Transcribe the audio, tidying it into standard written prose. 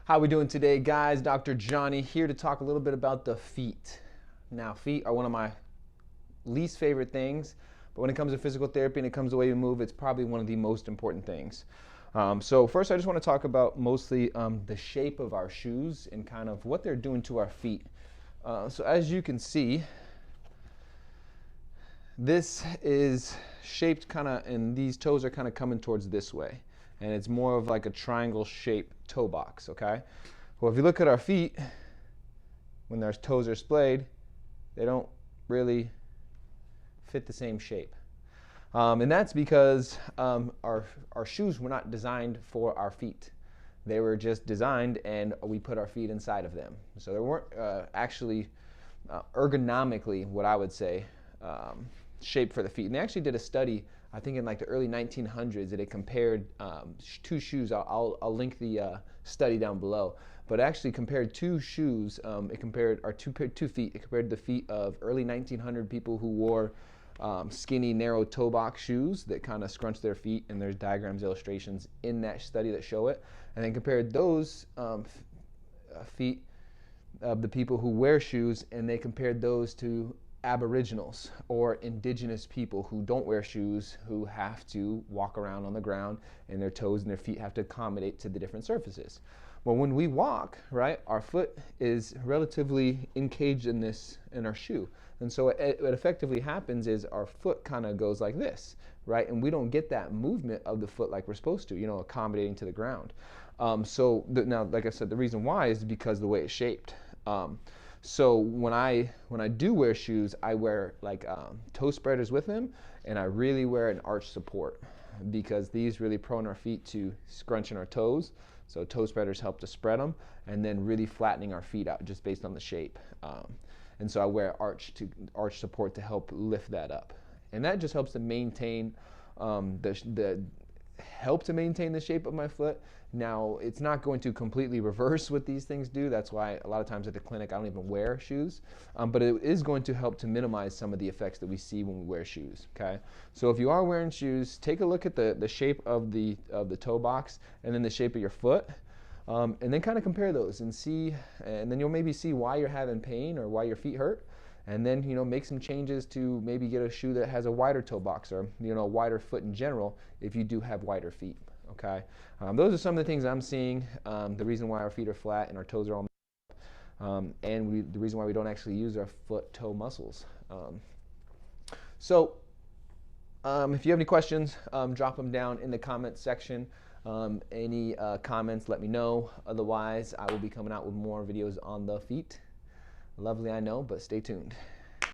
How we doing today, guys? Dr. Johnny here to talk a little bit about the feet. Now, feet are one of my least favorite things, but when it comes to physical therapy and it comes to the way we move, it's probably one of the most important things. So first, I just want to talk about mostly the shape of our shoes and kind of what they're doing to our feet. So as you can see, this is shaped kind of, and these toes are kind of coming towards this way. And it's more of like a triangle shaped toe box, okay? Well, if you look at our feet, when their toes are splayed, they don't really fit the same shape. And that's because our shoes were not designed for our feet. They were just designed and we put our feet inside of them. So they weren't actually ergonomically, what I would say, shaped for the feet. And they actually did a study, I think in like the early 1900s, that it compared two shoes. I'll link the study down below. But it actually compared two shoes. It compared two feet. It compared the feet of early 1900 people who wore skinny, narrow toe box shoes that kind of scrunch their feet, and there's diagrams, illustrations in that study that show it. And then compared those feet of the people who wear shoes, and they compared those to aboriginals or indigenous people who don't wear shoes, who have to walk around on the ground and their toes and their feet have to accommodate to the different surfaces. Well, when we walk, right, our foot is relatively encaged in our shoe. And so what effectively happens is our foot kind of goes like this, right? And we don't get that movement of the foot like we're supposed to, accommodating to the ground. Now, like I said, the reason why is because of the way it's shaped. So when I do wear shoes, I wear like toe spreaders with them, and I really wear an arch support because these really prone our feet to scrunching our toes. So toe spreaders help to spread them, and then really flattening our feet out just based on the shape. And so I wear arch support to help lift that up, and that just helps to maintain maintain the shape of my foot. Now, it's not going to completely reverse what these things do. That's why a lot of times at the clinic I don't even wear shoes. But it is going to help to minimize some of the effects that we see when we wear shoes, okay? So if you are wearing shoes, take a look at the shape of the toe box and then the shape of your foot. And then kind of compare those and see, and then you'll maybe see why you're having pain or why your feet hurt. And then, make some changes to maybe get a shoe that has a wider toe box or, a wider foot in general if you do have wider feet, okay? Those are some of the things I'm seeing, the reason why our feet are flat and our toes are all the reason why we don't actually use our foot-toe muscles. If you have any questions, drop them down in the comments section. Any comments, let me know. Otherwise, I will be coming out with more videos on the feet. Lovely, I know, but stay tuned.